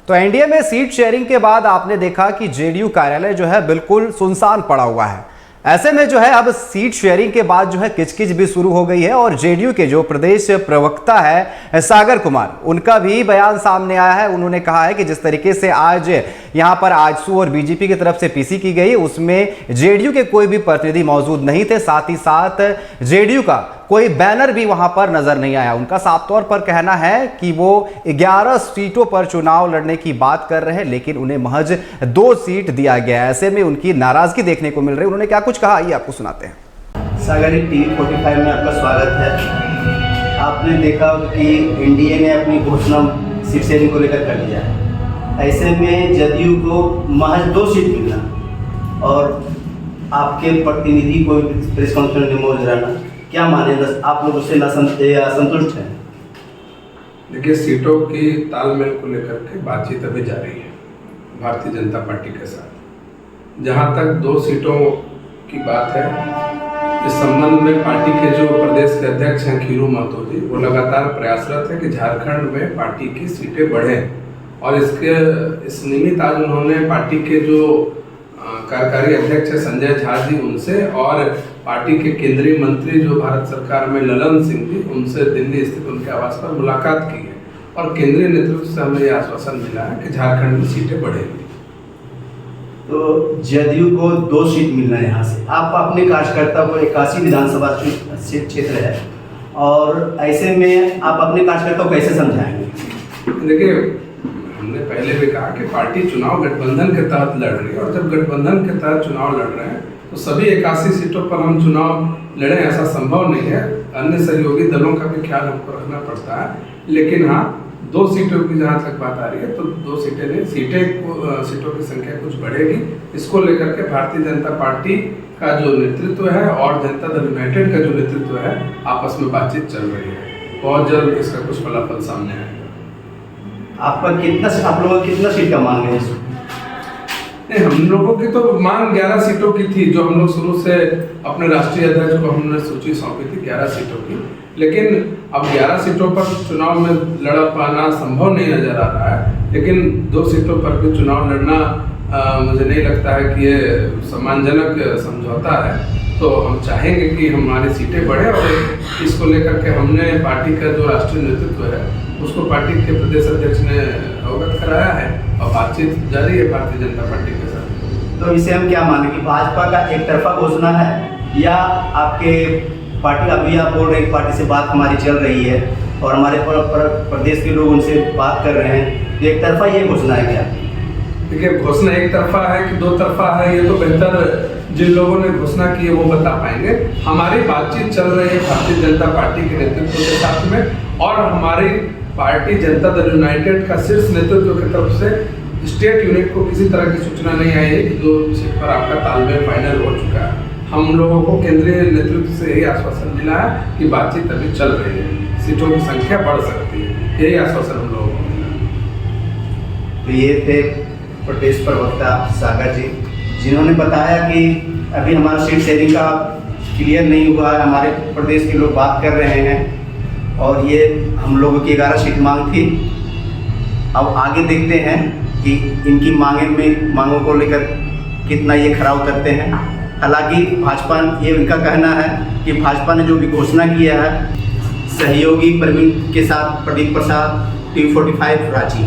तो एनडीए में seat sharing के बाद आपने देखा कि जेडीयू कार्यालय जो है बिल्कुल सुनसान पड़ा हुआ है। ऐसे में जो है अब सीट शेयरिंग के बाद जो है किचकिच भी शुरू हो गई है और जेडीयू के जो प्रदेश प्रवक्ता है सागर कुमार, उनका भी बयान सामने आया है। उन्होंने कहा है कि जिस तरीके से आज यहां पर आजसू और बीजेपी की तरफ से पीसी की गई, उसमें जेडीयू के कोई भी प्रतिनिधि मौजूद नहीं थे। साथ ही साथ जेडीयू का कोई बैनर भी वहां पर नजर नहीं आया। उनका साफ तौर पर कहना है कि वो 11 सीटों पर चुनाव लड़ने की बात कर रहे हैं, लेकिन उन्हें महज 2 सीट दिया गया। ऐसे में उनकी नाराजगी देखने को मिल रही है। उन्होंने क्या कुछ कहा, ये आपको सुनाते हैं। सागर टीवी 45 में आपका स्वागत है। आपने देखा कि एनडीए ने अपनी घोषणा सीट शेयरिंग को लेकर कर दिया है। ऐसे में जदयू को महज 2 सीट मिलना और आपके प्रतिनिधि को प्रेस कॉन्फ्रेंस में मौजूद रहना, क्या माने, आप लोग उससे असंतुष्ट हैं? देखिए, सीटों की तालमेल को लेकर के बातचीत अभी जारी है भारतीय जनता पार्टी के साथ। जहां तक 2 सीटों की बात है, इस संबंध में पार्टी के जो प्रदेश के अध्यक्ष हैं खीरू महतो जी, वो लगातार प्रयासरत है कि झारखंड में पार्टी की सीटें बढ़ें। और इस निमित्त आज उन्होंने पार्टी के जो कार्यकारी अध्यक्ष है संजय झा जी, उनसे और पार्टी के केंद्रीय मंत्री जो भारत सरकार में ललन सिंह जी, उनसे दिल्ली स्थित उनके आवास पर मुलाकात की है। और केंद्रीय नेतृत्व से हमें यह आश्वासन मिला है कि झारखंड में सीटें बढ़ेंगी। तो जदयू को 2 सीट मिलना है। यहाँ से आप अपने कार्यकर्ता को 81 विधानसभा क्षेत्र है, और ऐसे में आप अपने कार्यकर्ता को कैसे समझाएंगे? देखिए, हमने पहले भी कहा कि पार्टी चुनाव गठबंधन के तहत लड़ रही है, और जब गठबंधन के तहत चुनाव लड़ रहे हैं तो सभी 81 सीटों पर हम चुनाव लड़ें, ऐसा संभव नहीं है। अन्य सहयोगी दलों का भी ख्याल हमको रखना पड़ता है। लेकिन हाँ, 2 सीटों की जहाँ तक बात आ रही है, तो 2 सीटें नहीं, सीटों की संख्या कुछ बढ़ेगी। इसको लेकर के भारतीय जनता पार्टी का जो नेतृत्व है और जनता दल यूनाइटेड का जो नेतृत्व है, आपस में बातचीत चल रही है। बहुत जल्द इसका कुछ फलाफल सामने आएगा। आप लोगों की कितना सीट का मांग है? नहीं, हम लोगों की तो मांग 11 सीटों की थी, जो हम लोग शुरू से अपने राष्ट्रीय अध्यक्ष को हमने सूची सौंपी थी 11 सीटों की। लेकिन अब 11 सीटों पर चुनाव में लड़ पाना संभव नहीं नजर आ रहा है। लेकिन 2 सीटों पर भी चुनाव लड़ना मुझे नहीं लगता है कि ये सम्मानजनक समझौता है। तो हम चाहेंगे कि हमारी सीटें बढ़े, और इसको लेकर के हमने पार्टी का जो राष्ट्रीय नेतृत्व है उसको पार्टी के प्रदेश अध्यक्ष ने अवगत कराया है, और बातचीत जारी है भारतीय जनता पार्टी के साथ। तो इसे हम क्या माने कि भाजपा का एक तरफा घोषणा है, या आपके पार्टी, अभी आप बोल रहे हैं पार्टी से बात हमारी चल रही है और हमारे प्रदेश के लोग उनसे बात कर रहे हैं, तो एक तरफा ये घोषणा है क्या? देखिए, घोषणा एक तरफा है कि 2 तरफा है, ये तो बेहतर जिन लोगों ने घोषणा की है वो बता पाएंगे। हमारी बातचीत चल रही है भारतीय जनता पार्टी के नेतृत्व के साथ में, और हमारी पार्टी जनता दल यूनाइटेड का शीर्ष नेतृत्व की तरफ से स्टेट यूनिट को किसी तरह की सूचना नहीं आई है कि 2 सीट पर आपका तालमेल फाइनल हो चुका है। हम लोगों को केंद्रीय नेतृत्व से यही आश्वासन मिला है कि बातचीत अभी चल रही है, सीटों की संख्या बढ़ सकती है, यही आश्वासन हम लोगों को मिला। तो ये थे प्रदेश प्रवक्ता सागर जी, जिन्होंने बताया कि अभी हमारा सीट शेयरिंग का क्लियर नहीं हुआ है, हमारे प्रदेश के लोग बात कर रहे हैं, और ये हम लोगों की 11 सीट मांग थी। अब आगे देखते हैं कि इनकी मांगों को लेकर कितना ये खरा उतरते हैं। हालांकि भाजपा, ये उनका कहना है कि भाजपा ने जो भी घोषणा किया है, सहयोगी प्रवीण के साथ प्रदीप प्रसाद, टीवी 45 रांची।